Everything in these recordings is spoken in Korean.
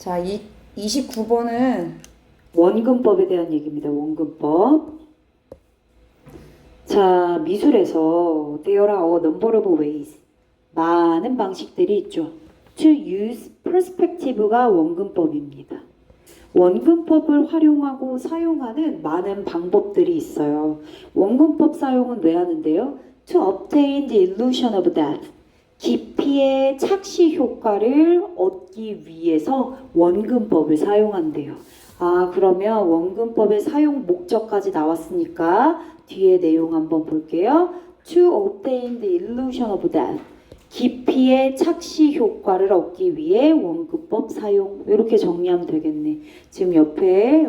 자, 29번은 원근법에 대한 얘기입니다. 원근법. 자, 미술에서 there are a number of ways. 많은 방식들이 있죠. To use perspective가 원근법입니다. 원근법을 활용하고 사용하는 많은 방법들이 있어요. 원근법 사용은 왜 하는데요? To obtain the illusion of depth. 깊이의 착시 효과를 얻기 위해서 원근법을 사용한대요. 아, 그러면 원근법의 사용 목적까지 나왔으니까 뒤에 내용 한번 볼게요. To obtain the illusion of depth. 깊이의 착시 효과를 얻기 위해 원근법 사용. 이렇게 정리하면 되겠네. 지금 옆에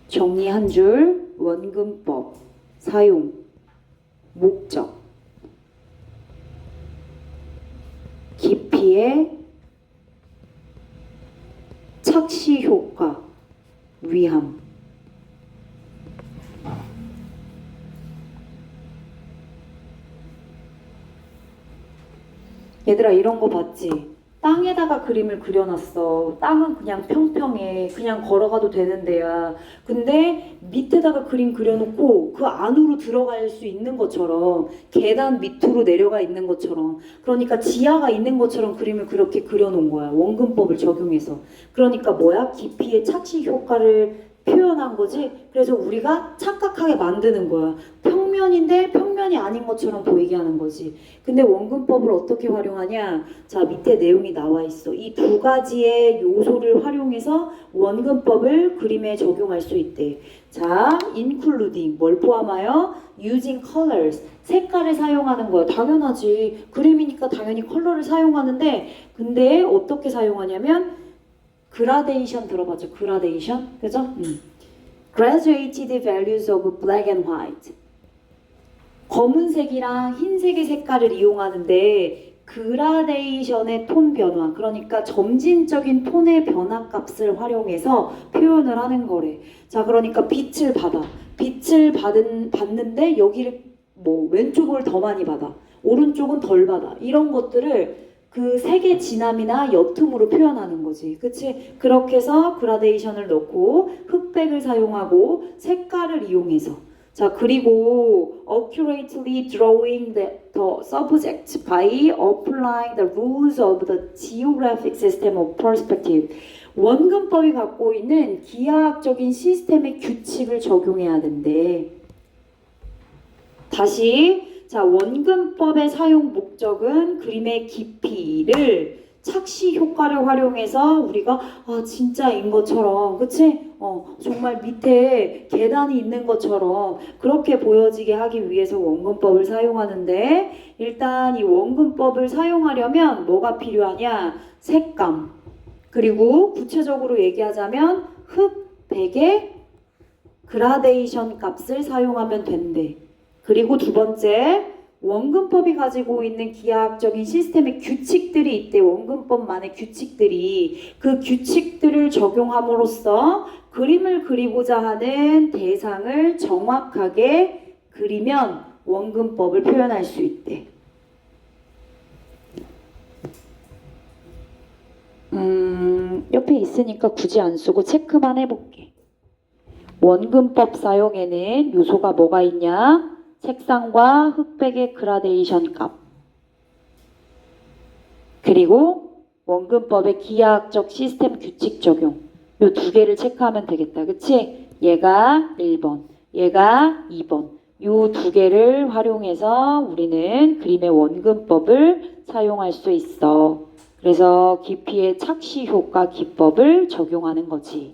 정리 한 줄. 원근법 사용 목적. 깊이의 착시 효과 위함. 얘들아, 이런 거 봤지? 땅에다가 그림을 그려놨어. 땅은 그냥 평평해. 그냥 걸어가도 되는 데야. 근데 밑에다가 그림 그려놓고 그 안으로 들어갈 수 있는 것처럼, 계단 밑으로 내려가 있는 것처럼, 그러니까 지하가 있는 것처럼 그림을 그렇게 그려놓은 거야. 원근법을 적용해서. 그러니까 뭐야? 깊이의 착시 효과를 표현한 거지. 그래서 우리가 착각하게 만드는 거야. 평면인데 평면이 아닌 것처럼 보이게 하는 거지. 근데 원근법을 어떻게 활용하냐? 자, 밑에 내용이 나와 있어. 이 두 가지의 요소를 활용해서 원근법을 그림에 적용할 수 있대. 자, including 뭘 포함하여? using colors 색깔을 사용하는 거야. 당연하지. 그림이니까 당연히 컬러를 사용하는데, 근데 어떻게 사용하냐면 그라데이션 들어봤죠? 그라데이션? 그죠? Graduated values of black and white. 검은색이랑 흰색의 색깔을 이용하는데 그라데이션의 톤 변화, 그러니까 점진적인 톤의 변화 값을 활용해서 표현을 하는 거래. 자, 그러니까 빛을 받아. 빛을 받는데 여기를 뭐 왼쪽을 더 많이 받아. 오른쪽은 덜 받아. 이런 것들을 그 색의 진함이나 옅음으로 표현하는 거지. 그치? 그렇게 해서 그라데이션을 넣고 흑백을 사용하고 색깔을 이용해서. 자, 그리고 accurately drawing the subject by applying the rules of the geographic system of perspective. 원근법이 갖고 있는 기하학적인 시스템의 규칙을 적용해야 된대. 다시, 자, 원근법의 사용 목적은 그림의 깊이를 착시 효과를 활용해서 우리가 진짜인 것처럼, 그치? 정말 밑에 계단이 있는 것처럼 그렇게 보여지게 하기 위해서 원근법을 사용하는데, 일단 이 원근법을 사용하려면 뭐가 필요하냐? 색감. 그리고 구체적으로 얘기하자면 흑백의 그라데이션 값을 사용하면 된대. 그리고 두 번째, 원근법이 가지고 있는 기하학적인 시스템의 규칙들이 있대. 원근법만의 규칙들이. 그 규칙들을 적용함으로써 그림을 그리고자 하는 대상을 정확하게 그리면 원근법을 표현할 수 있대. 옆에 있으니까 굳이 안 쓰고 체크만 해볼게. 원근법 사용에는 요소가 뭐가 있냐? 색상과 흑백의 그라데이션 값, 그리고 원근법의 기하학적 시스템 규칙 적용. 요 두 개를 체크하면 되겠다. 그치? 얘가 1번, 얘가 2번. 요 두 개를 활용해서 우리는 그림의 원근법을 사용할 수 있어. 그래서 깊이의 착시 효과 기법을 적용하는 거지.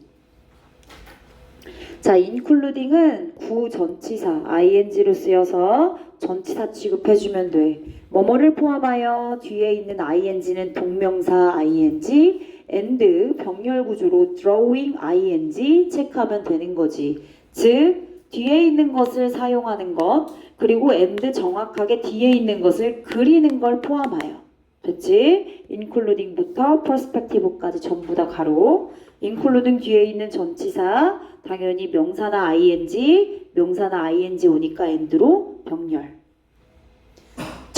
자, including은 구전치사 ing로 쓰여서 전치사 취급해주면 돼. 뭐뭐를 포함하여 뒤에 있는 ing는 동명사 ing, and 병렬 구조로 drawing ing 체크하면 되는 거지. 즉, 뒤에 있는 것을 사용하는 것, 그리고 and 정확하게 뒤에 있는 것을 그리는 걸 포함하여. 됐지? including부터 perspective까지 전부 다 가로. including 뒤에 있는 전치사, 당연히 명사나 ing 오니까 and로 병렬.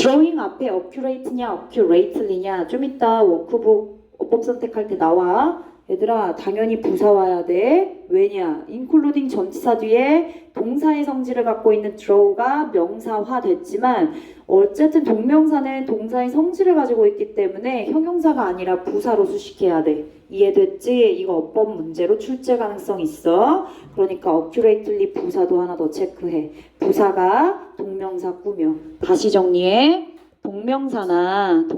drawing 앞에 accurate냐 accurately냐 좀 이따 워크북 어법 선택할 때 나와. 얘들아 당연히 부사 와야 돼. 왜냐? including 전치사 뒤에 동사의 성질을 갖고 있는 draw가 명사화 됐지만 어쨌든 동명사는 동사의 성질을 가지고 있기 때문에 형용사가 아니라 부사로 수식해야 돼. 이해됐지? 이거 어법 문제로 출제 가능성 있어. 그러니까 accurately 부사도 하나 더 체크해. 부사가 동명사 꾸며. 다시 정리해. 동명사는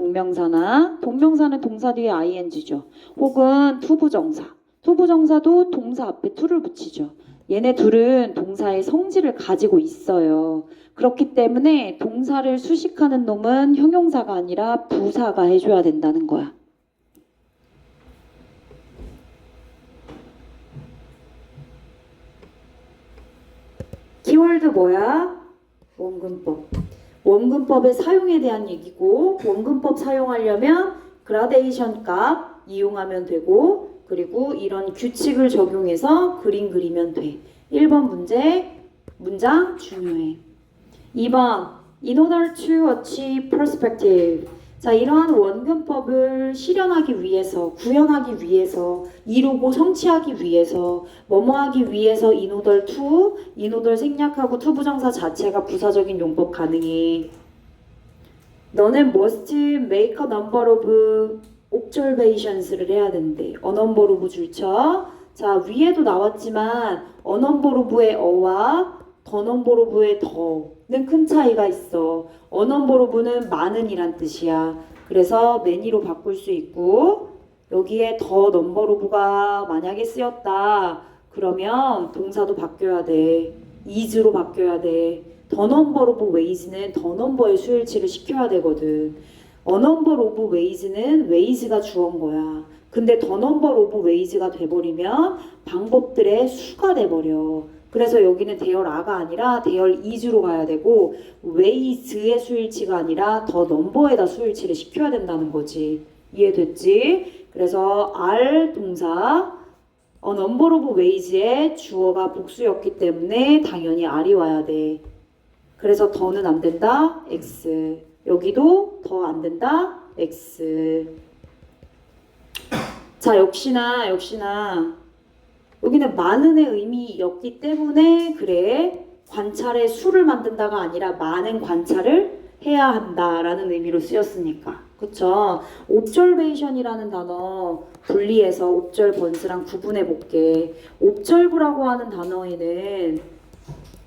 동사 뒤에 ing죠. 혹은 투부정사. 투부정사도 동사 앞에 to를 붙이죠. 얘네 둘은 동사의 성질을 가지고 있어요. 그렇기 때문에 동사를 수식하는 놈은 형용사가 아니라 부사가 해줘야 된다는 거야. 키워드 뭐야? 원근법. 원근법의 사용에 대한 얘기고 원근법 사용하려면 그라데이션 값 이용하면 되고 그리고 이런 규칙을 적용해서 그림 그리면 돼. 1번 문제 문장 중요해. 2번 In order to achieve perspective. 자, 이러한 원근법을 실현하기 위해서, 구현하기 위해서, 이루고 성취하기 위해서, 뭐뭐하기 위해서 in order to, in order 생략하고 to 부정사 자체가 부사적인 용법 가능해. 너는 must make a number of observations를 해야 된대. a number of 줄쳐. 자, 위에도 나왔지만 a number of의 어와 the number of의 더는 큰 차이가 있어. a number of는 많은이란 뜻이야. 그래서 many로 바꿀 수 있고 여기에 the number of가 만약에 쓰였다. 그러면 동사도 바뀌어야 돼. is로 바뀌어야 돼. the number of ways는 the number의 수일치를 시켜야 되거든. a number of ways는 ways가 주어인 거야. 근데 the number of ways가 돼버리면 방법들의 수가 돼버려. 그래서 여기는 대열 아가 아니라 대열 is로 가야 되고 ways의 수일치가 아니라 the number에다 수일치를 시켜야 된다는 거지. 이해됐지? 그래서 are 동사 a number of ways의 주어가 복수였기 때문에 당연히 are이 와야 돼. 그래서 더는 안 된다. x. 여기도 더 안 된다. x. 자, 역시나 여기는 많은의 의미였기 때문에 그래 관찰의 수를 만든다가 아니라 많은 관찰을 해야 한다라는 의미로 쓰였으니까. 그쵸? observation이라는 단어 분리해서 observance랑 구분해 볼게. observe라고 하는 단어에는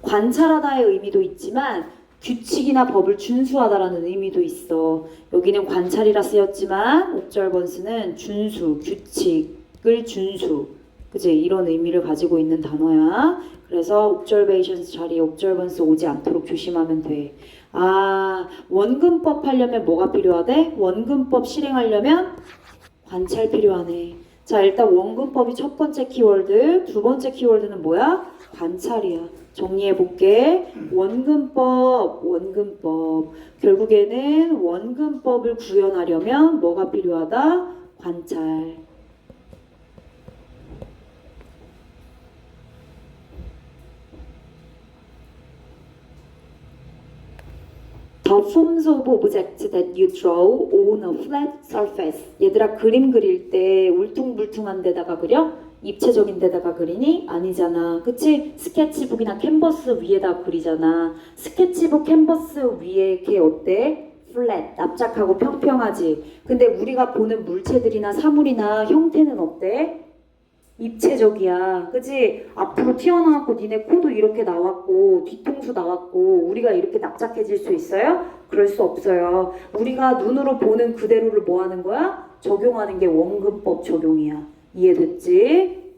관찰하다의 의미도 있지만 규칙이나 법을 준수하다라는 의미도 있어. 여기는 관찰이라 쓰였지만 observance는 준수, 규칙을 준수. 그치? 이런 의미를 가지고 있는 단어야. 그래서 observations 자리에 observance 오지 않도록 조심하면 돼. 아, 원근법 하려면 뭐가 필요하대? 원근법 실행하려면 관찰 필요하네. 자, 일단 원근법이 첫 번째 키워드, 두 번째 키워드는 뭐야? 관찰이야. 정리해볼게. 원근법. 결국에는 원근법을 구현하려면 뭐가 필요하다? 관찰. The forms of objects that you draw on a flat surface. 얘들아 그림 그릴 때 울퉁불퉁한 데다가 그려? 입체적인 데다가 그리니? 아니잖아. 그치? 스케치북이나 캔버스 위에다 그리잖아. 스케치북 캔버스 위에 걔 어때? flat, 납작하고 평평하지. 근데 우리가 보는 물체들이나 사물이나 형태는 어때? 입체적이야. 그치? 앞으로 튀어나왔고 니네 코도 이렇게 나왔고 뒤통수 나왔고 우리가 이렇게 납작해질 수 있어요? 그럴 수 없어요. 우리가 눈으로 보는 그대로를 뭐 하는 거야? 적용하는 게 원근법 적용이야. 이해됐지?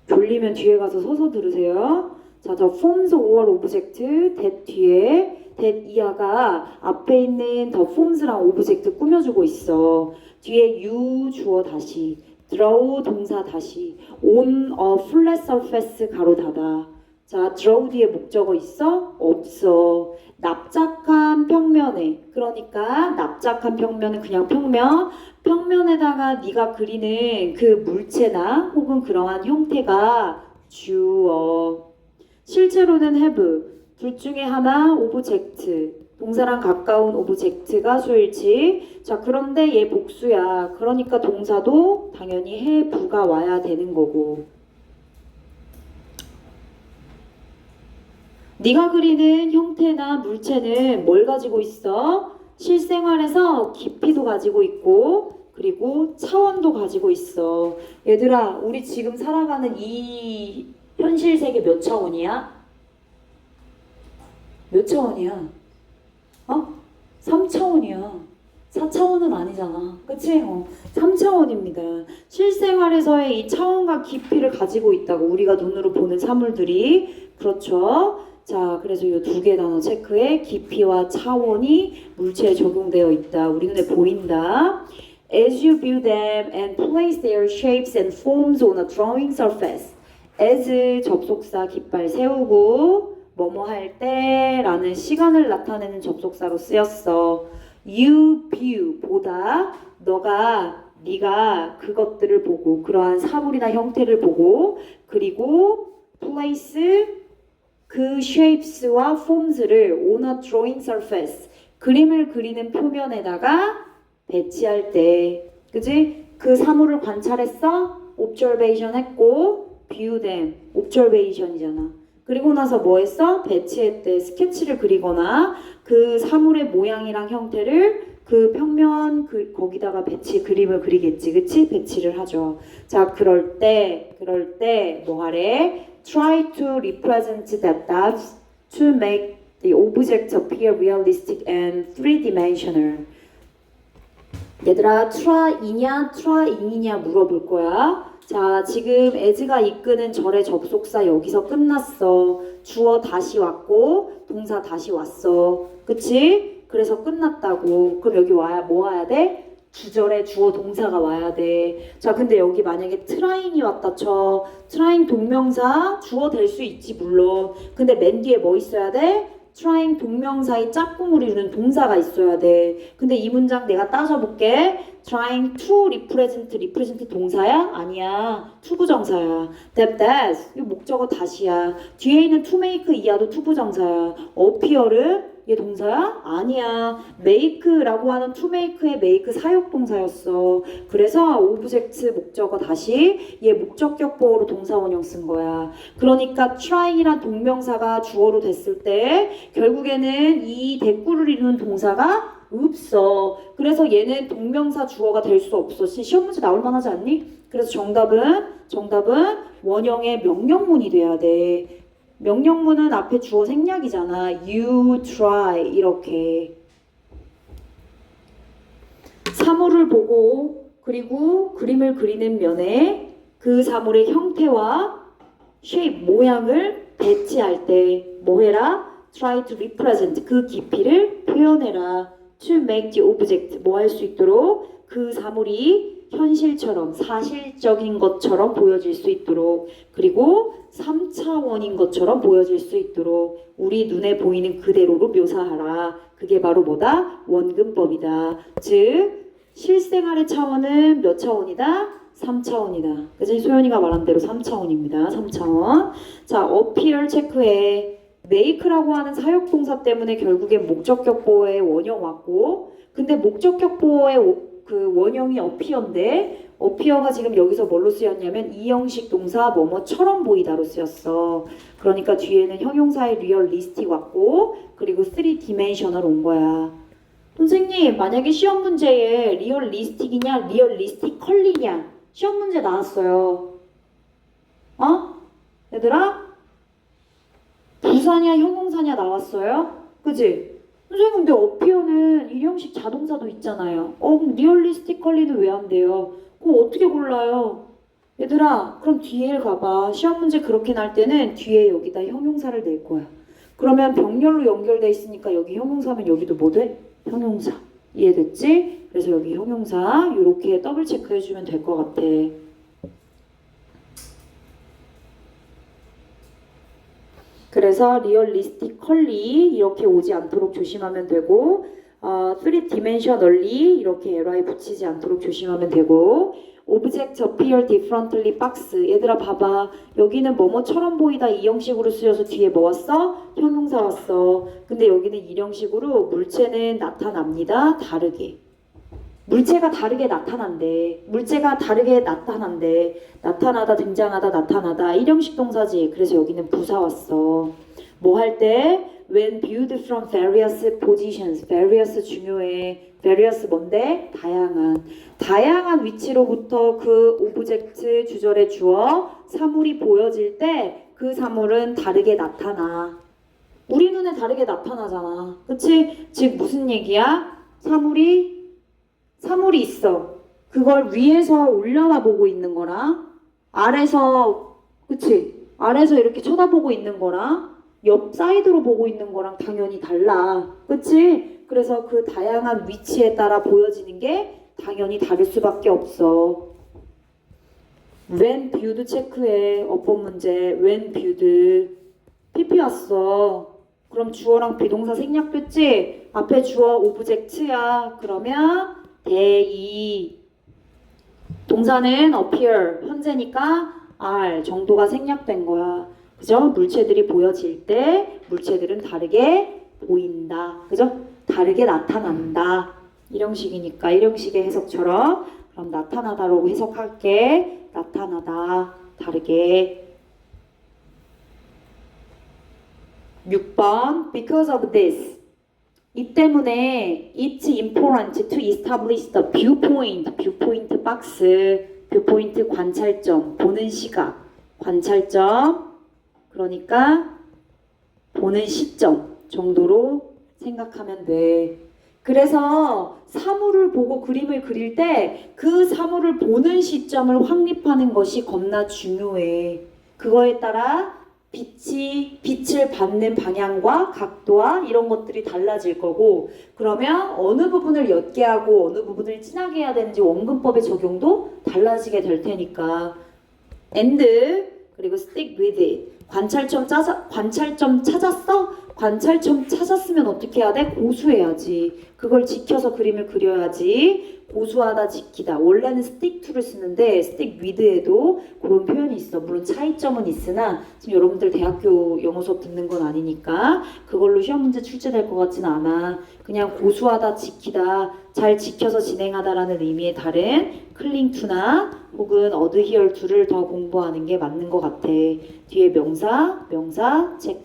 졸리면 뒤에 가서 서서 들으세요. 자, the forms or object that 뒤에 that 이하가 앞에 있는 the forms랑 object 꾸며주고 있어. 뒤에 you 주어 다시 draw 동사 다시 on a flat surface 가로 닫아. 자, draw 뒤에 목적어 있어? 없어. 납작한 평면에, 그러니까 납작한 평면은 그냥 평면에다가 네가 그리는 그 물체나 혹은 그러한 형태가 주어. 실제로는 have 둘 중에 하나 object 동사랑 가까운 오브젝트가 수일치. 자, 그런데 얘 복수야. 그러니까 동사도 당연히 해부가 와야 되는 거고. 네가 그리는 형태나 물체는 뭘 가지고 있어? 실생활에서 깊이도 가지고 있고 그리고 차원도 가지고 있어. 얘들아, 우리 지금 살아가는 이 현실 세계 몇 차원이야? 몇 차원이야? 3차원이야. 4차원은 아니잖아. 그치? 3차원입니다. 실생활에서의 이 차원과 깊이를 가지고 있다고 우리가 눈으로 보는 사물들이. 그렇죠? 자, 그래서 이 두 개 단어 체크해. 깊이와 차원이 물체에 적용되어 있다. 우리 눈에 보인다. As you view them and place their shapes and forms on a drawing surface. as 접속사 깃발 세우고 뭐뭐 할 때라는 시간을 나타내는 접속사로 쓰였어. You view 보다 네가 그것들을 보고 그러한 사물이나 형태를 보고 그리고 place 그 shapes와 forms를 on a drawing surface 그림을 그리는 표면에다가 배치할 때 그지? 그 사물을 관찰했어? observation 했고 view them observation이잖아. 그리고 나서 뭐 했어? 배치했대. 스케치를 그리거나 그 사물의 모양이랑 형태를 그 평면 거기다가 그림을 그리겠지. 그치? 배치를 하죠. 자, 그럴 때 뭐 하래? Try to represent that dots to make the object appear realistic and three-dimensional. 얘들아, try이냐 trying이냐 물어볼 거야. 자, 지금 as가 이끄는 절의 접속사 여기서 끝났어. 주어 다시 왔고 동사 다시 왔어. 그치? 그래서 끝났다고. 그럼 여기 뭐 와야 돼? 주절에 주어 동사가 와야 돼. 자, 근데 여기 만약에 trying이 왔다 쳐. trying 동명사 주어 될 수 있지 물론. 근데 맨 뒤에 뭐 있어야 돼? trying 동명사의 짝꿍을 이루는 동사가 있어야 돼. 근데 이 문장 내가 따져볼게. trying to represent 동사야? 아니야. 투부정사야. that's 이 목적어 다시야. 뒤에 있는 to make 이하도 투부정사야. appear은 얘 동사야? 아니야. make라고 하는 to make의 make 사역동사였어. 그래서 오브젝트 목적어 다시 얘 목적격 보어로 동사 원형 쓴 거야. 그러니까 trying이란 동명사가 주어로 됐을 때 결국에는 이 대꾸를 이루는 동사가 없어. 그래서 얘는 동명사 주어가 될 수 없어. 시험 문제 나올 만하지 않니? 그래서 정답은 원형의 명령문이 돼야 돼. 명령문은 앞에 주어 생략이잖아. You try 이렇게. 사물을 보고 그리고 그림을 그리는 면에 그 사물의 형태와 shape 모양을 배치할 때 뭐 해라? Try to represent 그 깊이를 표현해라. To make the object 뭐 할 수 있도록 그 사물이 현실처럼 사실적인 것처럼 보여질 수 있도록 그리고 3차원인 것처럼 보여질 수 있도록 우리 눈에 보이는 그대로로 묘사하라. 그게 바로 뭐다? 원근법이다. 즉 실생활의 차원은 몇 차원이다? 3차원이다. 그래서 소연이가 말한 대로 3차원입니다. 3차원. 자, appear 체크해. make라고 하는 사역동사 때문에 결국엔 목적격 보어의 원형 왔고 근데 목적격 보어의 그 원형이 appear인데 appear가 지금 여기서 뭘로 쓰였냐면 이 형식 동사 뭐뭐처럼 보이다로 쓰였어. 그러니까 뒤에는 형용사의 realistic 왔고 그리고 3dimensional 온 거야. 선생님 만약에 시험 문제에 realistic이냐 realistically냐 시험 문제 나왔어요. 얘들아? 부사냐 형용사냐 나왔어요? 그지? 선생님 근데 appear는 이 형식 자동사도 있잖아요. 그럼 realistically는 왜 안 돼요? 그거 어떻게 골라요? 얘들아 그럼 뒤에 가봐. 시험 문제 그렇게 날 때는 뒤에 여기다 형용사를 낼 거야. 그러면 병렬로 연결돼 있으니까 여기 형용사면 여기도 뭐 돼? 형용사. 이해됐지? 그래서 여기 형용사 이렇게 더블 체크해주면 될 것 같아. 그래서 realistically 이렇게 오지 않도록 조심하면 되고 three-dimensionally 이렇게 li 붙이지 않도록 조심하면 되고 object appear differently box. 얘들아 봐봐. 여기는 뭐뭐처럼 보이다 이 형식으로 쓰여서 뒤에 뭐 왔어? 형용사 왔어. 근데 여기는 이 형식으로 물체는 나타납니다. 다르게. 물체가 다르게 나타난대. 물체가 다르게 나타난대. 나타나다, 등장하다, 나타나다. 일형식 동사지. 그래서 여기는 부사 왔어. 뭐 할 때? When viewed from various positions. various 중요해. various 뭔데? 다양한. 다양한 위치로부터 그 오브젝트 주절의 주어 사물이 보여질 때 그 사물은 다르게 나타나. 우리 눈에 다르게 나타나잖아. 그치? 즉 무슨 얘기야? 사물이 있어. 그걸 위에서 올려다 보고 있는 거랑 아래서, 그치? 아래서 이렇게 쳐다보고 있는 거랑 옆 사이드로 보고 있는 거랑 당연히 달라. 그치? 그래서 그 다양한 위치에 따라 보여지는 게 당연히 다를 수밖에 없어. when viewed 체크해. 어법 문제. when viewed. PP 왔어. 그럼 주어랑 비동사 생략됐지? 앞에 주어 오브젝트야. 그러면 대이. 동사는 appear. 현재니까 R 정도가 생략된 거야. 그죠? 물체들이 보여질 때 물체들은 다르게 보인다. 그죠? 다르게 나타난다. 일형식이니까 일형식의 해석처럼 그럼 나타나다라고 해석할게. 나타나다. 다르게. 6번 Because of this. 이 때문에 it's important to establish the viewpoint. viewpoint box. viewpoint 관찰점. 보는 시각. 관찰점. 그러니까 보는 시점 정도로 생각하면 돼. 그래서 사물을 보고 그림을 그릴 때 그 사물을 보는 시점을 확립하는 것이 겁나 중요해. 그거에 따라 빛을 받는 방향과 각도와 이런 것들이 달라질 거고, 그러면 어느 부분을 옅게 하고 어느 부분을 진하게 해야 되는지 원근법의 적용도 달라지게 될 테니까. and 그리고 stick with it. 관찰점 찾았어? 관찰점 찾았으면 어떻게 해야 돼? 고수해야지. 그걸 지켜서 그림을 그려야지. 고수하다, 지키다. 원래는 stick to를 쓰는데 stick with에도 그런 표현이 있어. 물론 차이점은 있으나 지금 여러분들 대학교 영어 수업 듣는 건 아니니까 그걸로 시험 문제 출제될 것 같지는 않아. 그냥 고수하다, 지키다, 잘 지켜서 진행하다라는 의미의 다른 cling to나 혹은 adhere to를 더 공부하는 게 맞는 것 같아. 뒤에 명사, 체크.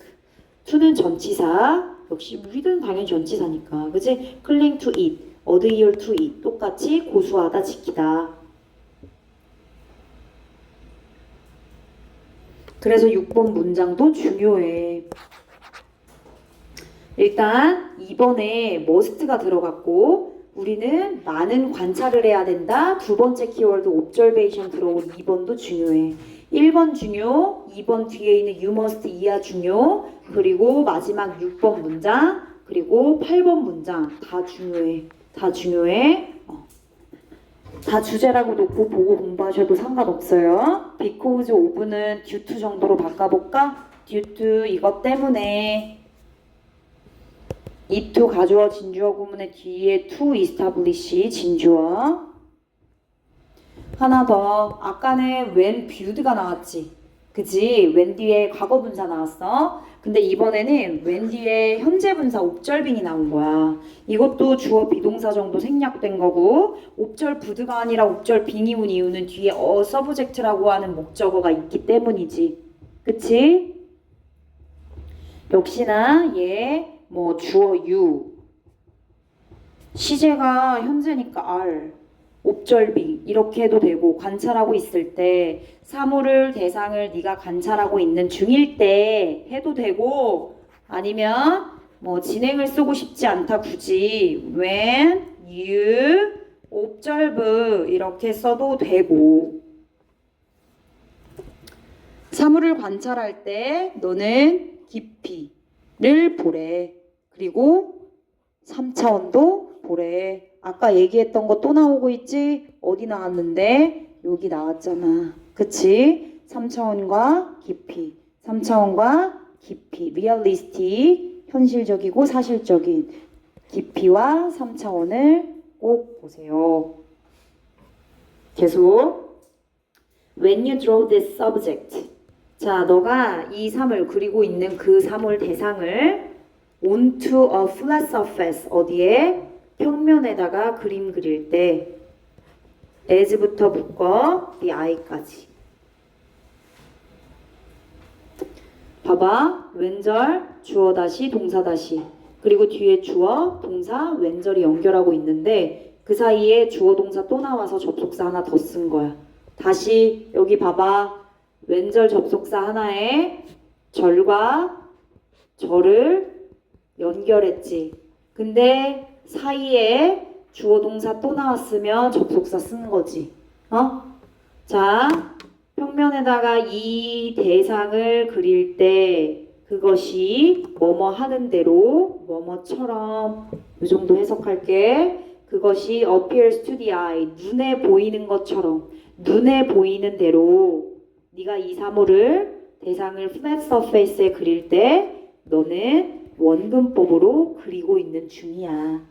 to는 전치사. 역시 우리는 당연히 전치사니까. 그치? cling to it, adhere to it. 똑같이 고수하다, 지키다. 그래서 6번 문장도 중요해. 일단 2번에 must가 들어갔고 우리는 많은 관찰을 해야 된다. 두 번째 키워드 observation 들어온 2번도 중요해. 1번 중요, 2번 뒤에 있는 you must 이하 중요, 그리고 마지막 6번 문장, 그리고 8번 문장 다 중요해. 다 중요해. 다 주제라고 놓고 보고 공부하셔도 상관없어요. because of는 due to 정도로 바꿔볼까? due to 이것 때문에. it to 가주어 진주어 구문의 뒤에 to establish 진주어. 하나 더. 아까는 when viewed가 나왔지. 그치? when 뒤에 과거 분사 나왔어. 근데 이번에는 when 뒤에 현재 분사 observing이 나온 거야. 이것도 주어 비동사 정도 생략된 거고, observed가 아니라 observing이 온 이유는 뒤에 subject라고 하는 목적어가 있기 때문이지. 그치? 역시나 얘 뭐 주어 you, 시제가 현재니까 are, observing 이렇게 해도 되고, 관찰하고 있을 때 사물을 대상을 네가 관찰하고 있는 중일 때 해도 되고, 아니면 뭐 진행을 쓰고 싶지 않다 굳이 when you observe 이렇게 써도 되고. 사물을 관찰할 때 너는 깊이를 보래. 그리고 3차원도 보래. 아까 얘기했던 거 또 나오고 있지? 어디 나왔는데? 여기 나왔잖아. 그치? 3차원과 깊이. 3차원과 깊이. 리얼리스틱, 현실적이고 사실적인 깊이와 3차원을 꼭 보세요. 계속. When you draw this subject. 자, 너가 이 사물 그리고 있는 그 사물 대상을 onto a flat surface. 어디에? 평면에다가 그림 그릴 때 as부터 묶어 the eye까지. 봐봐. 왼절, 주어 다시, 동사 다시. 그리고 뒤에 주어, 동사, 왼절이 연결하고 있는데 그 사이에 주어, 동사 또 나와서 접속사 하나 더 쓴 거야. 다시 여기 봐봐. 왼절 접속사 하나에 절과 절을 연결했지. 근데 사이에 주어, 동사 또 나왔으면 접속사 쓴 거지. 자, 평면에다가 이 대상을 그릴 때 그것이 뭐뭐 하는 대로 뭐뭐처럼 이 정도 해석할게. 그것이 appears to the eye. 눈에 보이는 것처럼 눈에 보이는 대로 네가 이 사물을 대상을 flat surface에 그릴 때 너는 원근법으로 그리고 있는 중이야.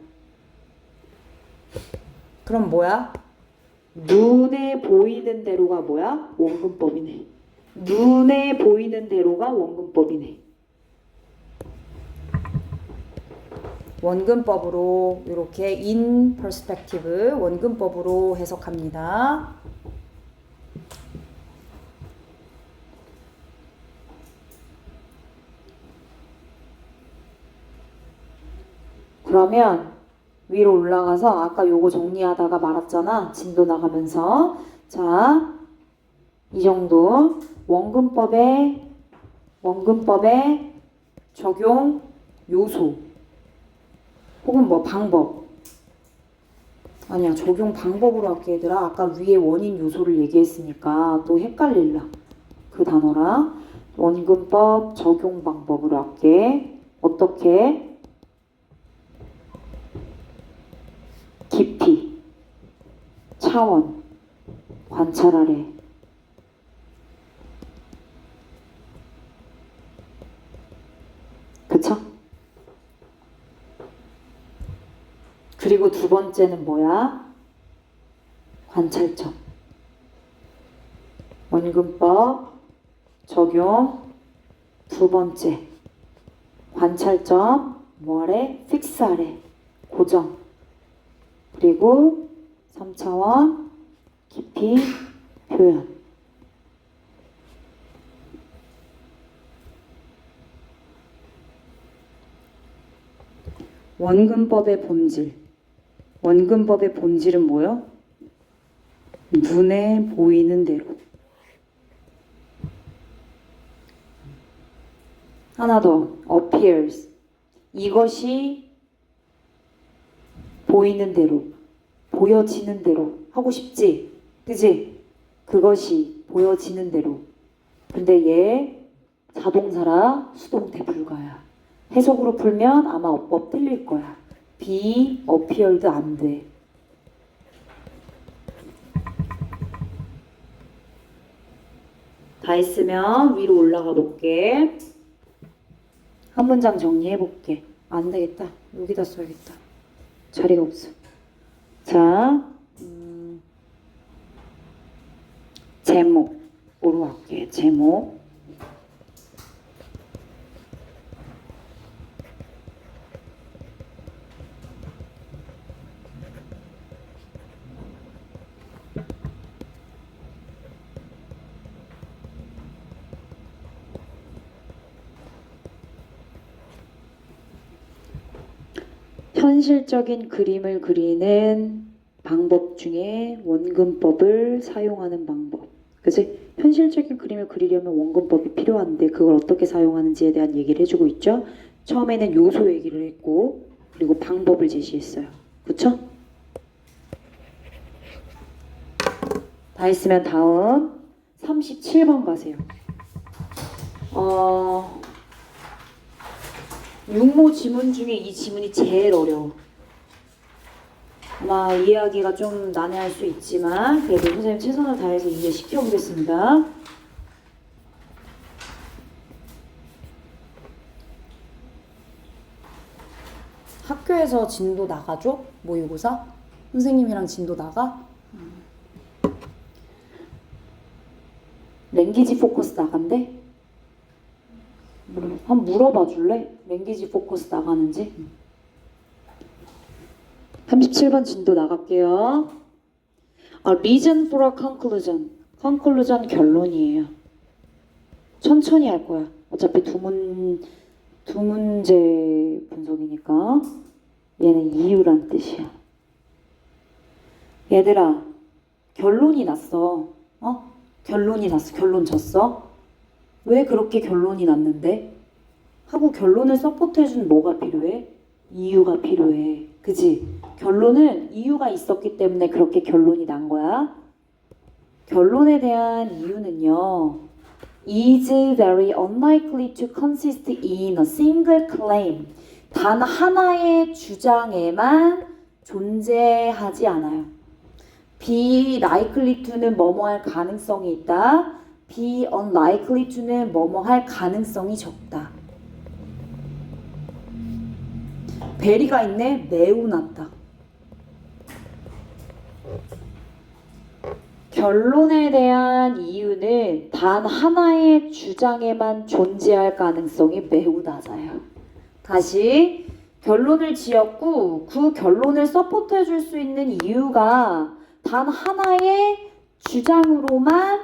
그럼 뭐야? 눈에 보이는 대로가 뭐야? 원근법이네. 눈에 보이는 대로가 원근법이네. 원근법으로 이렇게 in perspective 원근법으로 해석합니다. 그러면 위로 올라가서 아까 요거 정리하다가 말았잖아. 진도 나가면서. 자, 이 정도 원근법의 적용 요소 혹은 뭐 방법. 아니야, 적용 방법으로 할게 얘들아. 아까 위에 원인 요소를 얘기했으니까 또 헷갈릴라. 그 단어랑 원근법 적용 방법으로 할게. 어떻게? 깊이, 차원, 관찰하래. 그쵸? 그리고 두 번째는 뭐야? 관찰점. 원근법 적용 두 번째. 관찰점 뭐하래? 픽스하래. 고정. 그리고 3차원 깊이 표현. 원근법의 본질. 원근법의 본질은 뭐요? 눈에 보이는 대로. 하나 더. appears. 이것이 보이는 대로, 보여지는 대로 하고 싶지? 그지? 그것이 보여지는 대로. 근데 얘 자동사라 수동태 불가야. 해석으로 풀면 아마 어법 틀릴 거야. be appeared 안 돼. 다 했으면 위로 올라가 볼게. 한 문장 정리해 볼게. 안 되겠다. 여기다 써야겠다. 자리가 없어. 자, 제목으로 할게. 제목. 현실적인 그림을 그리는 방법 중에 원근법을 사용하는 방법. 그치? 현실적인 그림을 그리려면 원근법이 필요한데 그걸 어떻게 사용하는지에 대한 얘기를 해주고 있죠. 처음에는 요소 얘기를 했고 그리고 방법을 제시했어요. 그쵸? 다 했으면 다음 37번 가세요. 육모 지문 중에 이 지문이 제일 어려워. 아마 이해하기가 좀 난해할 수 있지만 그래도 선생님 최선을 다해서 이해시켜보겠습니다. 학교에서 진도 나가죠? 모의고사? 선생님이랑 진도 나가? 랭귀지 포커스 나간대? 한번 물어봐 줄래? 랭귀지 포커스 나가는지? 37번 진도 나갈게요. Reason for a conclusion. conclusion 결론이에요. 천천히 할 거야. 어차피 두 문제 분석이니까. 얘는 이유란 뜻이야. 얘들아, 결론이 났어. 결론이 났어. 결론 졌어. 왜 그렇게 결론이 났는데? 하고 결론을 서포트해주는 뭐가 필요해? 이유가 필요해. 그지? 결론은 이유가 있었기 때문에 그렇게 결론이 난 거야. 결론에 대한 이유는요. is very unlikely to consist in a single claim. 단 하나의 주장에만 존재하지 않아요. be likely to는 뭐뭐 할 가능성이 있다. be unlikely to는 뭐뭐 할 가능성이 적다. 베리가 있네. 매우 낮다. 결론에 대한 이유는 단 하나의 주장에만 존재할 가능성이 매우 낮아요. 다시 결론을 지었고 그 결론을 서포트해 줄 수 있는 이유가 단 하나의 주장으로만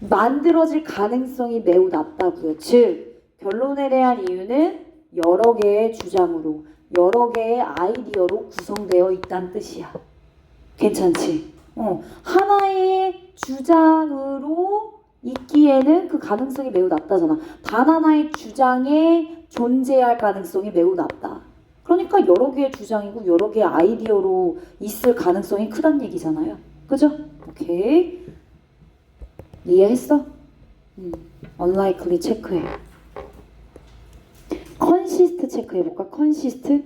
만들어질 가능성이 매우 낮다고요. 즉 결론에 대한 이유는 여러 개의 주장으로 여러 개의 아이디어로 구성되어 있다는 뜻이야. 괜찮지? 하나의 주장으로 있기에는 그 가능성이 매우 낮다잖아. 단 하나의 주장에 존재할 가능성이 매우 낮다. 그러니까 여러 개의 주장이고 여러 개의 아이디어로 있을 가능성이 크다는 얘기잖아요. 그죠? 오케이. 이해했어? unlikely 체크해. consist 체크해볼까? consist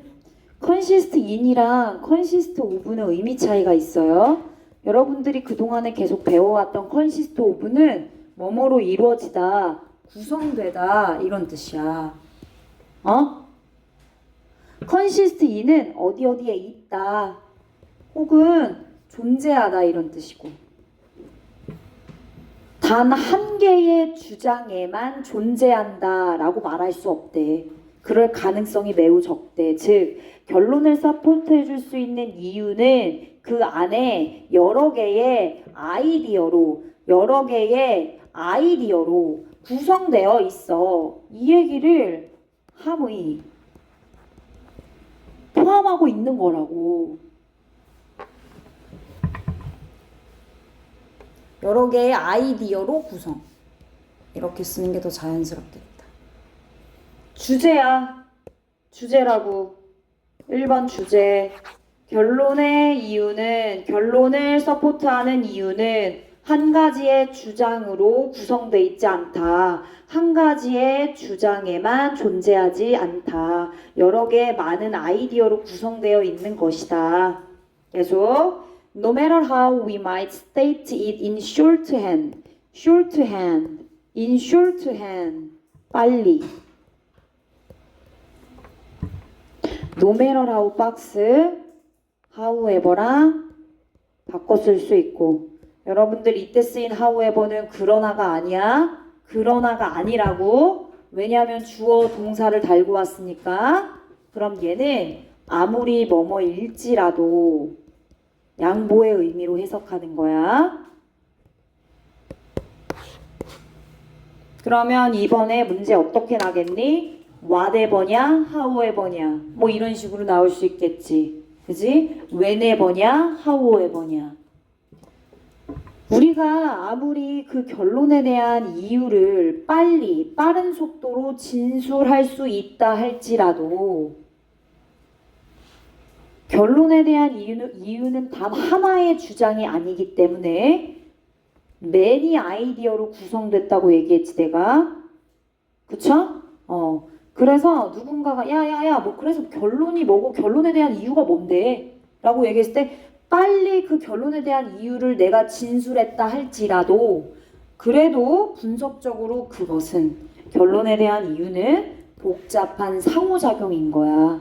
in이랑 consist of는 의미 차이가 있어요. 여러분들이 그동안에 계속 배워왔던 consist of는 뭐뭐로 이루어지다, 구성되다 이런 뜻이야. consist in은 어디 어디에 있다 혹은 존재하다 이런 뜻이고 단 한 개의 주장에만 존재한다 라고 말할 수 없대. 그럴 가능성이 매우 적대. 즉 결론을 서포트해 줄 수 있는 이유는 그 안에 여러 개의 아이디어로 구성되어 있어. 이 얘기를 함의 포함하고 있는 거라고. 여러 개의 아이디어로 구성. 이렇게 쓰는 게 더 자연스럽겠다. 주제야. 주제라고. 1번 주제. 결론을 서포트하는 이유는 한 가지의 주장으로 구성되어 있지 않다. 한 가지의 주장에만 존재하지 않다. 여러 개의 많은 아이디어로 구성되어 있는 것이다. 계속. No matter how we might state it in shorthand. in shorthand. 빨리. No matter how 박스 however랑 바꿔 쓸 수 있고 여러분들 이때 쓰인 however는 그러나가 아니야. 그러나가 아니라고. 왜냐하면 주어 동사를 달고 왔으니까. 그럼 얘는 아무리 뭐뭐일지라도 양보의 의미로 해석하는 거야. 그러면 이번에 문제 어떻게 나겠니? whatever냐, however냐 뭐 이런 식으로 나올 수 있겠지. 그지? whenever냐, however냐. 우리가 아무리 그 결론에 대한 이유를 빠른 속도로 진술할 수 있다 할지라도 결론에 대한 이유는 단 하나의 주장이 아니기 때문에 many 아이디어로 구성됐다고 얘기했지 내가. 그쵸? 그래서 누군가가 야야야 뭐 그래서 결론이 뭐고 결론에 대한 이유가 뭔데? 라고 얘기했을 때 빨리 그 결론에 대한 이유를 내가 진술했다 할지라도 그래도 분석적으로 그것은 결론에 대한 이유는 복잡한 상호작용인 거야.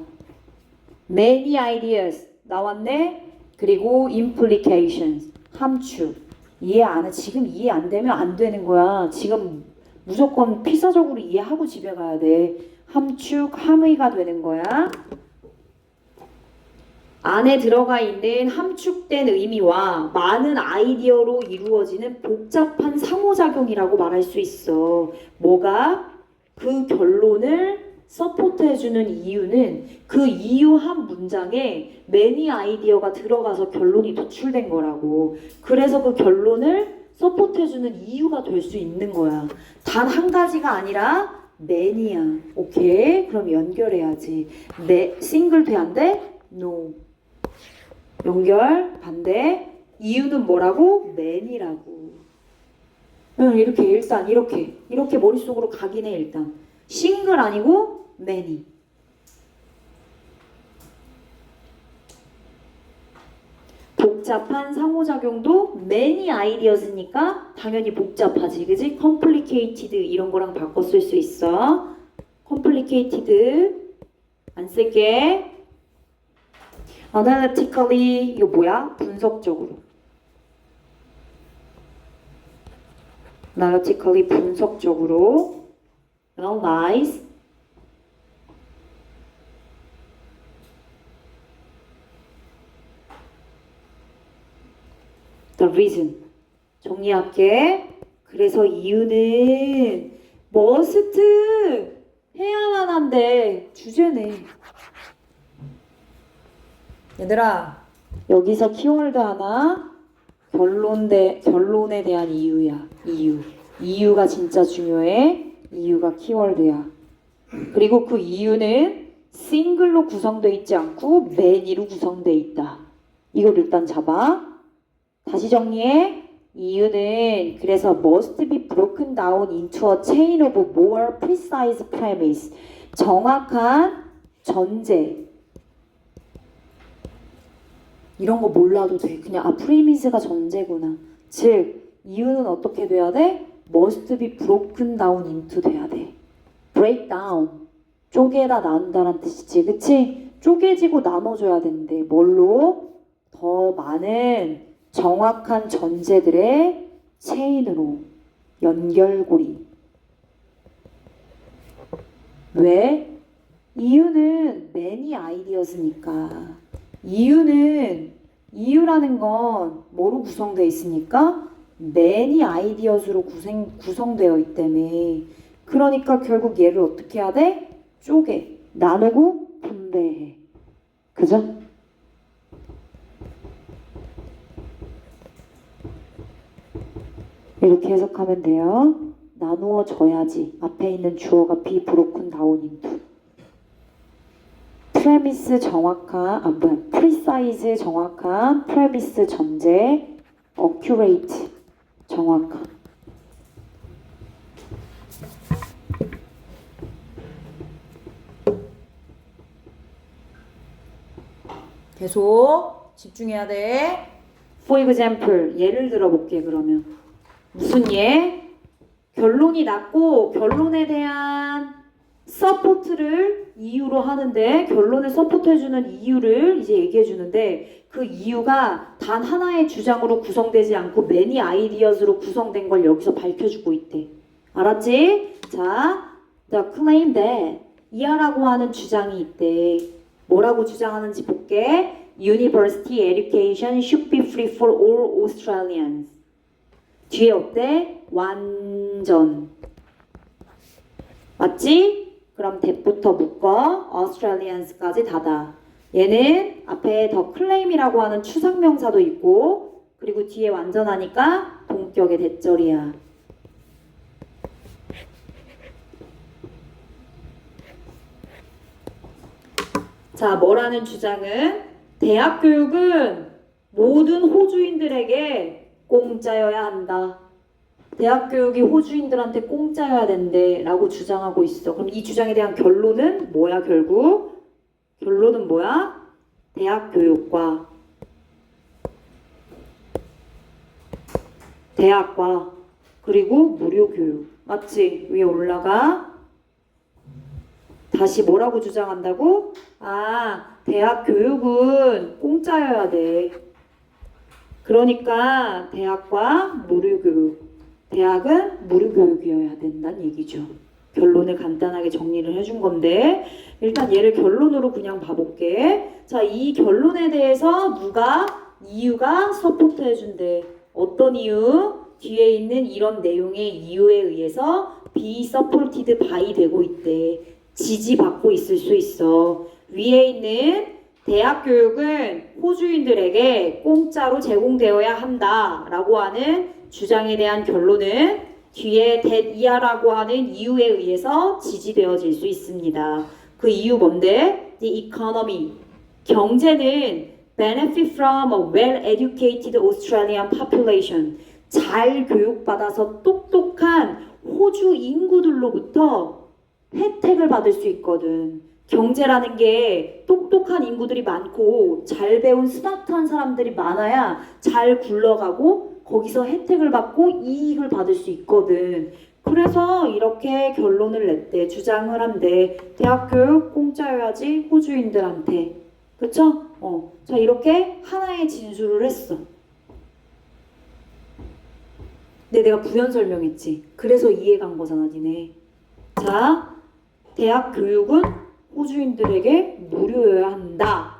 Many ideas 나왔네. 그리고 implications 함축 이해 안 해. 지금 이해 안 되면 안 되는 거야. 지금 무조건 필사적으로 이해하고 집에 가야 돼. 함축, 함의가 되는 거야. 안에 들어가 있는 함축된 의미와 많은 아이디어로 이루어지는 복잡한 상호작용이라고 말할 수 있어. 뭐가? 그 결론을 서포트해주는 이유는 그 이유 한 문장에 매니 아이디어가 들어가서 결론이 도출된 거라고. 그래서 그 결론을 서포트해주는 이유가 될 수 있는 거야. 단 한 가지가 아니라 매니야. 오케이? 그럼 연결해야지. 싱글 돼 안 돼? No. 연결 반대. 이유는 뭐라고? 매니라고. 이렇게 일단 이렇게 머릿속으로 가긴 해. 일단 싱글 아니고 매니. 복잡한 상호작용도 many ideas니까 당연히 복잡하지, 그지? complicated 이런 거랑 바꿔 쓸 수 있어. complicated 안 쓸게. analytically 이거 뭐야? 분석적으로. analytically 분석적으로. analyze the reason. 정리할게. 그래서 이유는 must 해야만 한데 주제네. 얘들아, 여기서 키워드 하나. 결론에 대한 이유야. 이유가 진짜 중요해. 이유가 키워드야. 그리고 그 이유는 싱글로 구성되어 있지 않고 many로 구성되어 있다. 이걸 일단 잡아. 다시 정리해. 이유는 그래서 must be broken down into a chain of more precise premise. 정확한 전제. 이런 거 몰라도 돼. 그냥 프리미스가 전제구나. 즉 이유는 어떻게 돼야 돼? must be broken down into 돼야 돼. break down. 쪼개다 나눈다란 뜻이지. 그치? 쪼개지고 나눠줘야 되는데 뭘로? 더 많은 정확한 전제들의 체인으로. 연결고리. 왜? 이유는 many ideas니까. 이유라는 건 뭐로 구성되어 있으니까? many ideas로 구성되어 있다며. 그러니까 결국 얘를 어떻게 해야 돼? 쪼개. 나누고 분배해. 그죠? 이렇게 해석하면 돼요. 나누어져야지. 앞에 있는 주어가 be broken down into. premise 정확한, precise 정확한, premise 전제, accurate 정확한. 계속 집중해야 돼. For example, 예를 들어볼게. 그러면 무슨 예? 결론이 났고 결론에 대한 서포트를 이유로 하는데, 결론을 서포트해주는 이유를 이제 얘기해주는데, 그 이유가 단 하나의 주장으로 구성되지 않고 many ideas로 구성된 걸 여기서 밝혀주고 있대. 알았지? 자, the claim that 이하라고 하는 주장이 있대. 뭐라고 주장하는지 볼게. University education should be free for all Australians. 뒤에 어때? 완전. 맞지? 그럼 that부터 묶어 Australians까지 닫아. 얘는 앞에 더 claim이라고 하는 추상명사도 있고, 그리고 뒤에 완전하니까 동격의 대절이야. 자, 뭐라는 주장은 대학 교육은 모든 호주인들에게 공짜여야 한다. 대학 교육이 호주인들한테 공짜여야 된대 라고 주장하고 있어. 그럼 이 주장에 대한 결론은 뭐야? 결국 결론은 뭐야? 대학 교육과 대학과 그리고 무료 교육. 맞지? 위에 올라가. 다시 뭐라고 주장한다고? 아, 대학 교육은 공짜여야 돼. 그러니까 대학과 무료교육, 대학은 무료교육이어야 된다는 얘기죠. 결론을 간단하게 정리를 해준 건데 일단 얘를 결론으로 그냥 봐볼게. 자, 이 결론에 대해서 이유가 서포트 해준대. 어떤 이유? 뒤에 있는 이런 내용의 이유에 의해서 be supported by 되고 있대. 지지받고 있을 수 있어. 위에 있는 대학 교육은 호주인들에게 공짜로 제공되어야 한다라고 하는 주장에 대한 결론은 뒤에 that 이하라고 하는 이유에 의해서 지지되어질 수 있습니다. 그 이유 뭔데? The economy. 경제는 benefit from a well-educated Australian population. 잘 교육받아서 똑똑한 호주 인구들로부터 혜택을 받을 수 있거든. 경제라는 게 똑똑한 인구들이 많고 잘 배운 스마트한 사람들이 많아야 잘 굴러가고 거기서 혜택을 받고 이익을 받을 수 있거든. 그래서 이렇게 결론을 냈대. 주장을 한대. 대학 교육 공짜여야지 호주인들한테. 그쵸? 자, 이렇게 하나의 진술을 했어. 근데 내가 부연 설명했지. 그래서 이해간 거잖아, 니네. 자, 대학 교육은 호주인들에게 무료여야 한다.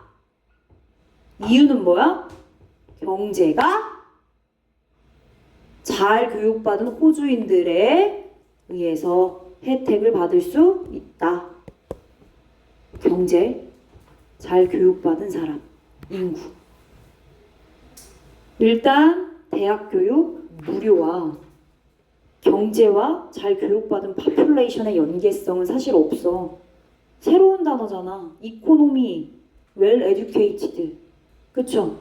이유는 뭐야? 경제가 잘 교육받은 호주인들에 의해서 혜택을 받을 수 있다. 경제, 잘 교육받은 사람, 인구. 일단 대학 교육 무료와 경제와 잘 교육받은 파퓰레이션의 연계성은 사실 없어. 새로운 단어잖아. 이코노미, well educated. 그쵸?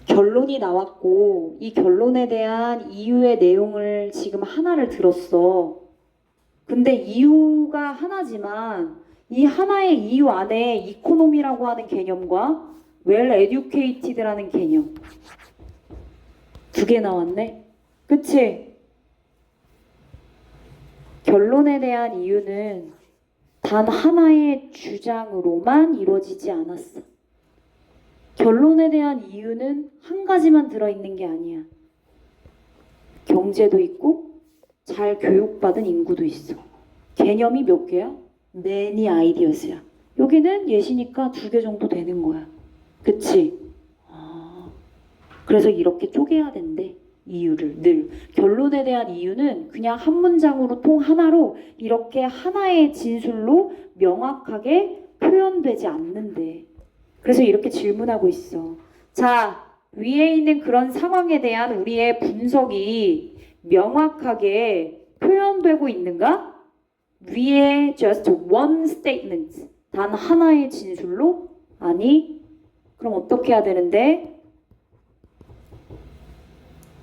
결론이 나왔고 이 결론에 대한 이유의 내용을 지금 하나를 들었어. 근데 이유가 하나지만 이 하나의 이유 안에 이코노미라고 하는 개념과 well educated라는 개념 두 개 나왔네. 그치? 결론에 대한 이유는 단 하나의 주장으로만 이루어지지 않았어. 결론에 대한 이유는 한 가지만 들어있는 게 아니야. 경제도 있고 잘 교육받은 인구도 있어. 개념이 몇 개야? many ideas야. 여기는 예시니까 2개 정도 되는 거야. 그치? 그래서 이렇게 쪼개야 된대. 이유를 늘. 결론에 대한 이유는 그냥 한 문장으로 통 하나로 이렇게 하나의 진술로 명확하게 표현되지 않는데. 그래서 이렇게 질문하고 있어. 자, 위에 있는 그런 상황에 대한 우리의 분석이 명확하게 표현되고 있는가? 위에 just one statement, 단 하나의 진술로? 아니, 그럼 어떻게 해야 되는데?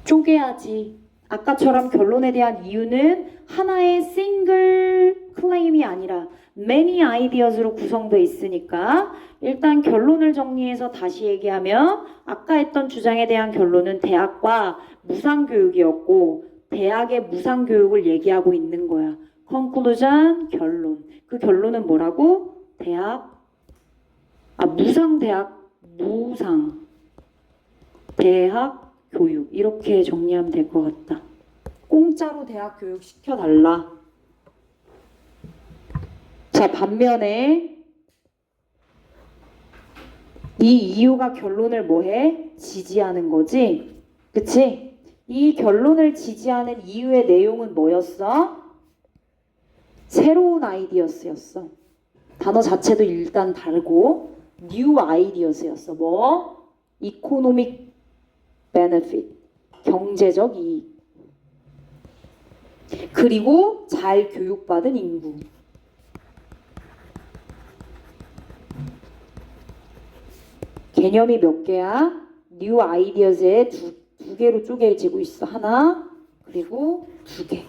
쪼개야지. 아까처럼 결론에 대한 이유는 하나의 single claim이 아니라 many ideas로 구성되어 있으니까 일단 결론을 정리해서 다시 얘기하면 아까 했던 주장에 대한 결론은 대학과 무상교육이었고 대학의 무상교육을 얘기하고 있는 거야. conclusion, 결론. 그 결론은 뭐라고? 대학 교육. 이렇게 정리하면 될 것 같다. 공짜로 대학 교육 시켜달라. 자, 반면에 이 이유가 결론을 뭐해? 지지하는 거지? 그치? 이 결론을 지지하는 이유의 내용은 뭐였어? 새로운 아이디어스였어. 단어 자체도 일단 다르고 new ideas였어. 뭐? economic benefit. 경제적 이익. 그리고 잘 교육받은 인구. 개념이 몇 개야? new ideas에 두 개로 쪼개지고 있어. 하나, 그리고 2개.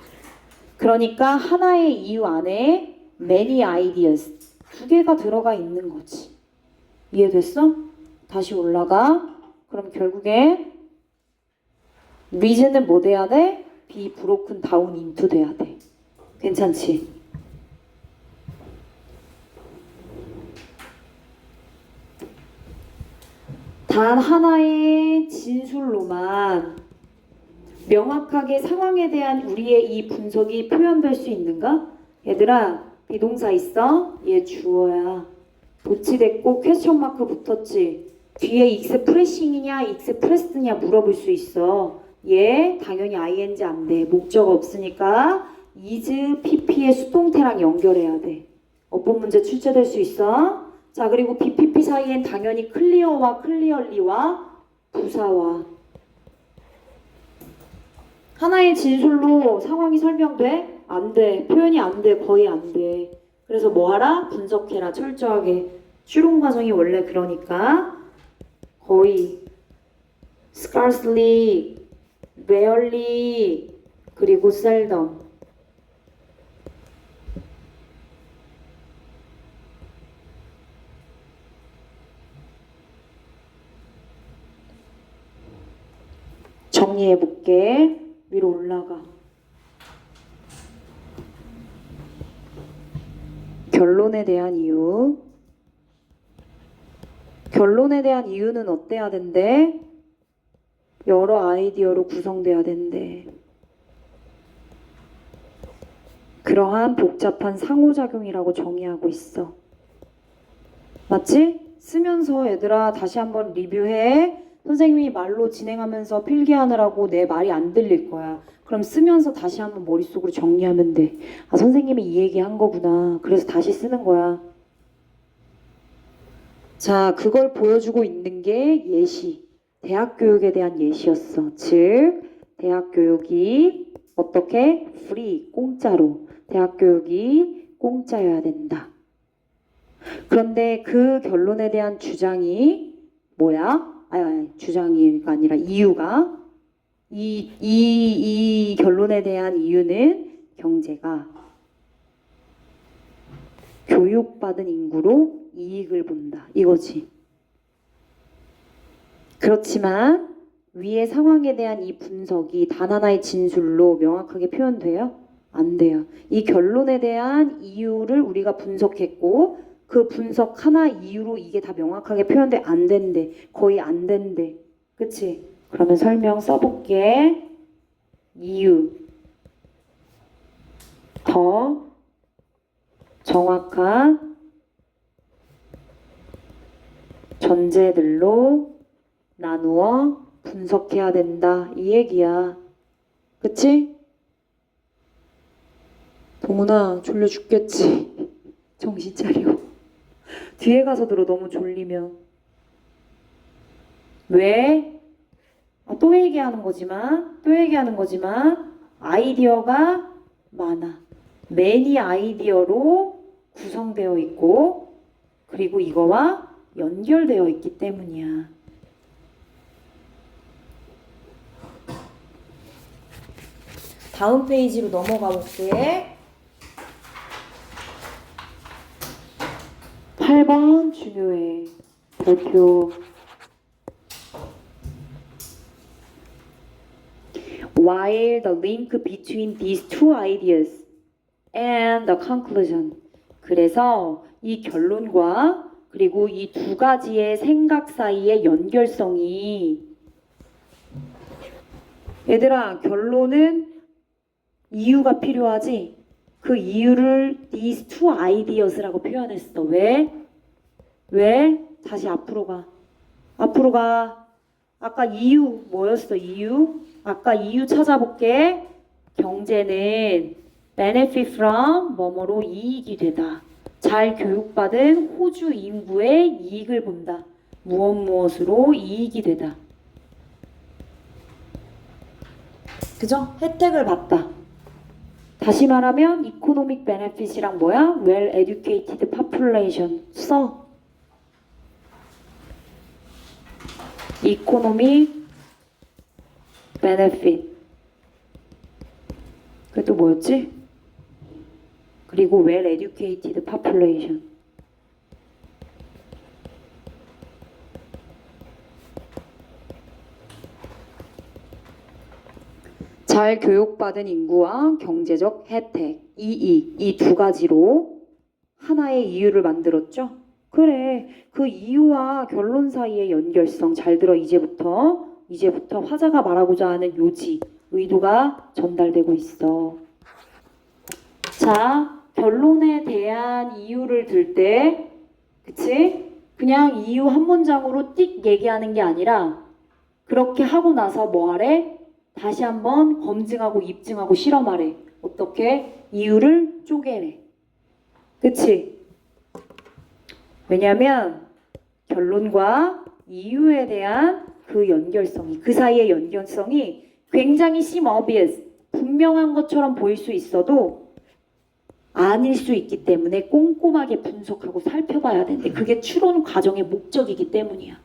그러니까 하나의 이유 안에 many ideas, 2개가 들어가 있는 거지. 이해됐어? 다시 올라가. 그럼 결국에 reason은 뭐 돼야 돼? be broken down into 돼야 돼. 괜찮지? 단 하나의 진술로만 명확하게 상황에 대한 우리의 이 분석이 표현될 수 있는가? 얘들아, 비동사 있어? 얘 주어야. 도치됐고 퀘스천 마크 붙었지? 뒤에 익스프레싱이냐 익스프레스냐 물어볼 수 있어. 얘 당연히 ing 안 돼. 목적 없으니까 is, pp의 수동태랑 연결해야 돼. 어법 문제 출제될 수 있어. 자, 그리고 BPP 사이엔 당연히 클리어와 클리얼리와 부사와. 하나의 진술로 상황이 설명돼? 안 돼. 표현이 안 돼. 거의 안 돼. 그래서 뭐 하라? 분석해라. 철저하게. 추론 과정이 원래 그러니까 거의 scarcely, rarely, 그리고 seldom. 정리해볼게. 위로 올라가. 결론에 대한 이유. 결론에 대한 이유는 어때야 된대? 여러 아이디어로 구성돼야 된대. 그러한 복잡한 상호작용이라고 정의하고 있어. 맞지? 쓰면서 얘들아 다시 한번 리뷰해. 선생님이 말로 진행하면서 필기하느라고 내 말이 안 들릴 거야. 그럼 쓰면서 다시 한번 머릿속으로 정리하면 돼. 아, 선생님이 이 얘기 한 거구나. 그래서 다시 쓰는 거야. 자, 그걸 보여주고 있는 게 예시. 대학 교육에 대한 예시였어. 즉, 대학 교육이 어떻게? free, 공짜로. 대학 교육이 공짜여야 된다. 그런데 그 결론에 대한 주장이 뭐야? 아니, 주장이가 아니라 이유가 이 결론에 대한 이유는 경제가 교육받은 인구로 이익을 본다. 이거지. 그렇지만 위의 상황에 대한 이 분석이 단 하나의 진술로 명확하게 표현돼요? 안 돼요. 이 결론에 대한 이유를 우리가 분석했고 그 분석 하나 이유로 이게 다 명확하게 표현돼? 안 된대. 거의 안 된대. 그치? 그러면 설명 써볼게. 이유. 더 정확한 전제들로 나누어 분석해야 된다. 이 얘기야. 그치? 동훈아, 졸려 죽겠지? 정신 차려. 뒤에 가서 들어. 너무 졸리면. 왜? 또 얘기하는 거지만 아이디어가 많아. 매니 아이디어로 구성되어 있고 그리고 이거와 연결되어 있기 때문이야. 다음 페이지로 넘어가 볼게. 8번 중요해. 별표. While the link between these two ideas and the conclusion. 그래서 이 결론과 그리고 이 두 가지의 생각 사이의 연결성이 얘들아 결론은 이유가 필요하지? 그 이유를 these two ideas라고 표현했어. 왜? 왜? 다시 앞으로 가. 앞으로 가. 아까 이유 뭐였어? 이유? 아까 이유 찾아볼게. 경제는 benefit from 뭐뭐로 이익이 되다. 잘 교육받은 호주 인구의 이익을 본다. 무엇으로 이익이 되다. 그죠? 혜택을 받다. 다시 말하면 economic benefit이랑 뭐야? well educated population 써. economic benefit. 그게 또 뭐였지? 그리고 well educated population. 잘 교육받은 인구와 경제적 혜택, 이익, 이 두 가지로 하나의 이유를 만들었죠. 그래. 그 이유와 결론 사이의 연결성. 잘 들어. 이제부터 화자가 말하고자 하는 요지, 의도가 전달되고 있어. 자, 결론에 대한 이유를 들 때, 그치? 그냥 이유 한 문장으로 띡 얘기하는 게 아니라 그렇게 하고 나서 뭐 하래? 다시 한번 검증하고 입증하고 실험하래. 어떻게? 이유를 쪼개래. 그치? 왜냐면 결론과 이유에 대한 그 연결성이, 그 사이의 연결성이 굉장히 obvious, 분명한 것처럼 보일 수 있어도 아닐 수 있기 때문에 꼼꼼하게 분석하고 살펴봐야 되는데 그게 추론 과정의 목적이기 때문이야.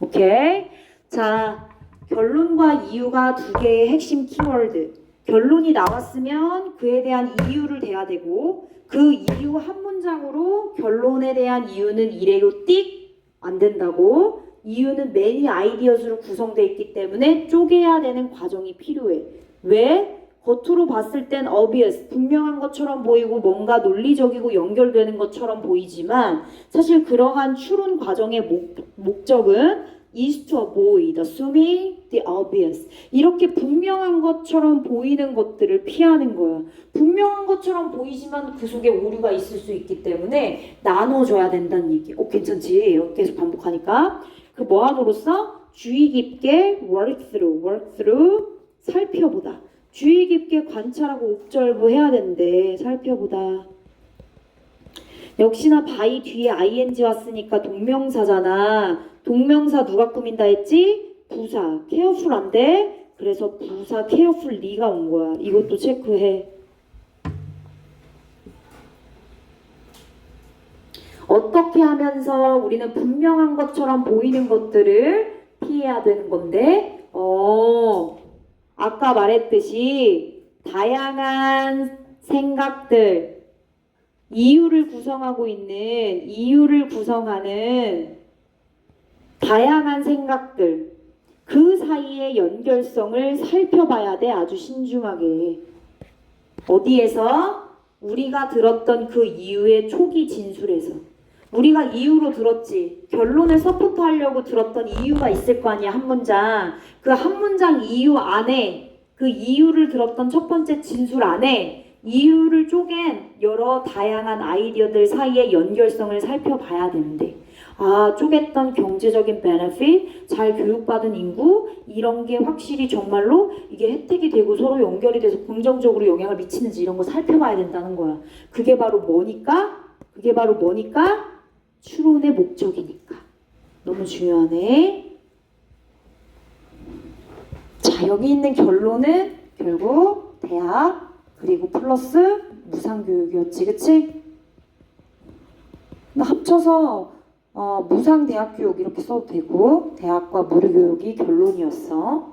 오케이? 자, 결론과 이유가 두 개의 핵심 키워드. 결론이 나왔으면 그에 대한 이유를 대야 되고 그 이유 한 문장으로 결론에 대한 이유는 이래로 띡 안 된다고. 이유는 many ideas로 구성되어 있기 때문에 쪼개야 되는 과정이 필요해. 왜? 겉으로 봤을 땐 obvious, 분명한 것처럼 보이고 뭔가 논리적이고 연결되는 것처럼 보이지만 사실 그러한 추론 과정의 목적은 is to avoid assuming the obvious. 이렇게 분명한 것처럼 보이는 것들을 피하는 거야. 분명한 것처럼 보이지만 그 속에 오류가 있을 수 있기 때문에 나눠줘야 된다는 얘기. 괜찮지? 계속 반복하니까. 그 뭐함으로써 주의 깊게 work through, 살펴보다. 주의 깊게 관찰하고 옵절브 해야 되는데 살펴보다. 역시나 by 뒤에 ing 왔으니까 동명사잖아. 동명사 누가 꾸민다 했지? 부사. careful한데 그래서 부사 carefully가 온 거야. 이것도 체크해. 어떻게 하면서 우리는 분명한 것처럼 보이는 것들을 피해야 되는 건데 아까 말했듯이 다양한 생각들, 이유를 구성하는 다양한 생각들, 그 사이의 연결성을 살펴봐야 돼. 아주 신중하게. 어디에서? 우리가 들었던 그 이유의 초기 진술에서. 우리가 이유로 들었지. 결론을 서포트하려고 들었던 이유가 있을 거 아니야. 한 문장. 그 한 문장 이유 안에, 그 이유를 들었던 첫 번째 진술 안에 이유를 쪼갠 여러 다양한 아이디어들 사이의 연결성을 살펴봐야 되는데 쪼갰던 경제적인 베네핏, 잘 교육받은 인구, 이런 게 확실히 정말로 이게 혜택이 되고 서로 연결이 돼서 긍정적으로 영향을 미치는지 이런 거 살펴봐야 된다는 거야. 그게 바로 뭐니까? 추론의 목적이니까. 너무 중요하네. 자, 여기 있는 결론은 결국 대학 그리고 플러스 무상교육이었지, 그치? 합쳐서 무상대학교육 이렇게 써도 되고 대학과 무료교육이 결론이었어.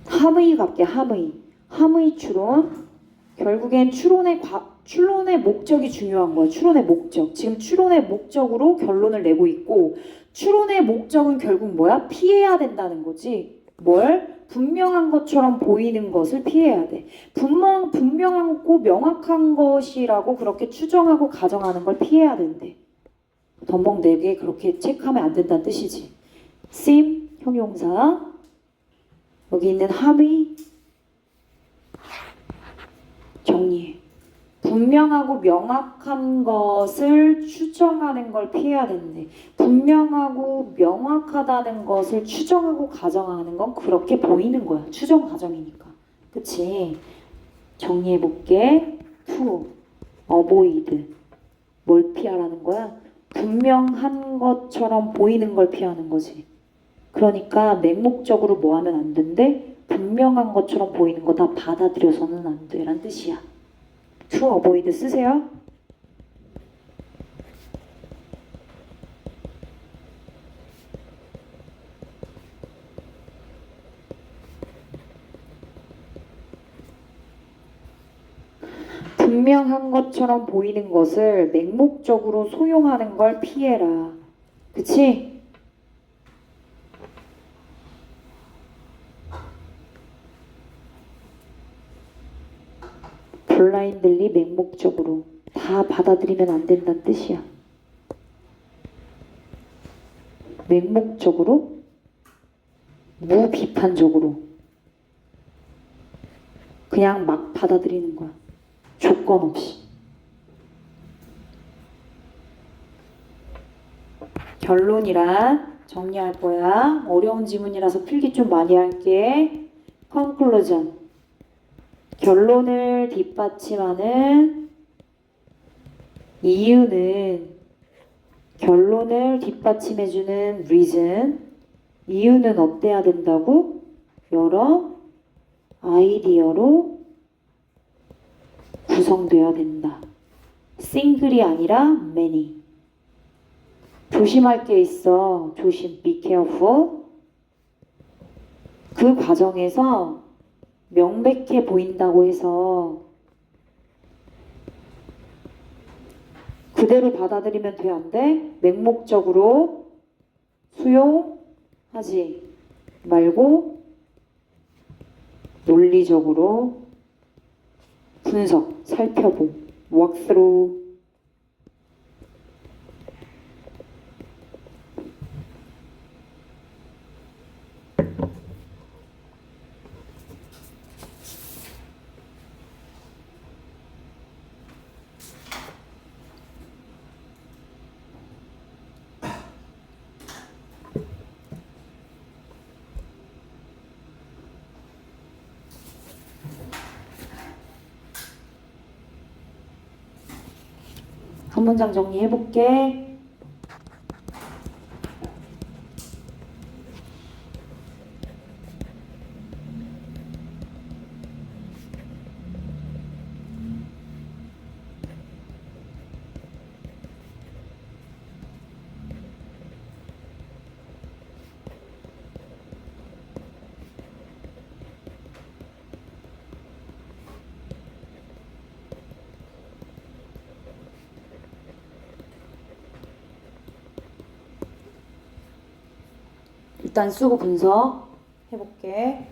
함의 값게 함의 추론. 결국엔 추론의 목적이 중요한 거야. 추론의 목적. 지금 추론의 목적으로 결론을 내고 있고 추론의 목적은 결국 뭐야? 피해야 된다는 거지. 뭘? 분명한 것처럼 보이는 것을 피해야 돼. 분명하고 명확한 것이라고 그렇게 추정하고 가정하는 걸 피해야 된대. 덤벙대게 그렇게 체크하면 안 된다는 뜻이지. seem, 형용사. 여기 있는 함의 정리해. 분명하고 명확한 것을 추정하는 걸 피해야 되는데 분명하고 명확하다는 것을 추정하고 가정하는 건 그렇게 보이는 거야. 추정 과정이니까. 그치? 정리해볼게. to, avoid. 뭘 피하라는 거야? 분명한 것처럼 보이는 걸 피하는 거지. 그러니까 맹목적으로 뭐 하면 안 된대? 분명한 것처럼 보이는 거 다 받아들여서는 안 돼. 라는 뜻이야. to avoid 쓰세요. 분명한 것처럼 보이는 것을 맹목적으로 소용하는 걸 피해라. 그치? 블라인들리 맹목적으로 다 받아들이면 안 된다는 뜻이야. 맹목적으로, 무비판적으로 그냥 막 받아들이는 거야. 조건 없이. 결론이란 정리할 거야. 어려운 지문이라서 필기 좀 많이 할게. conclusion. 결론을 뒷받침하는 이유는, 결론을 뒷받침해주는 reason. 이유는 어때야 된다고? 여러 아이디어로 구성되어야 된다. single이 아니라 many. 조심할 게 있어. 조심. be careful. 그 과정에서 명백해 보인다고 해서 그대로 받아들이면 돼, 안 돼? 맹목적으로 수용하지 말고 논리적으로 분석, 살펴보, walk through. 한 문장 정리해볼게. 일단 쓰고 분석 해볼게.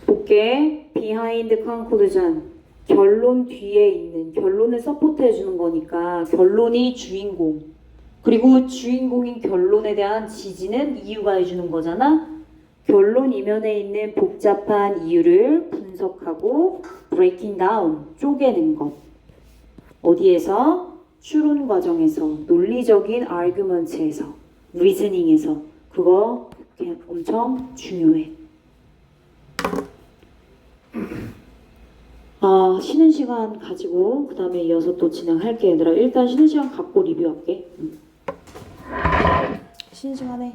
볼게. behind conclusion. 결론 뒤에 있는, 결론을 서포트해 주는 거니까 결론이 주인공. 그리고 주인공인 결론에 대한 지지는 이유가 해주는 거잖아. 결론 이면에 있는 복잡한 이유를 분석하고 breaking down, 쪼개는 것. 어디에서? 추론 과정에서, 논리적인 arguments에서, reasoning에서. 그거 엄청 중요해. 쉬는 시간 가지고 그 다음에 이어서 또 진행할게. 얘들아 일단 쉬는 시간 갖고 리뷰할게. 쉬는 시간에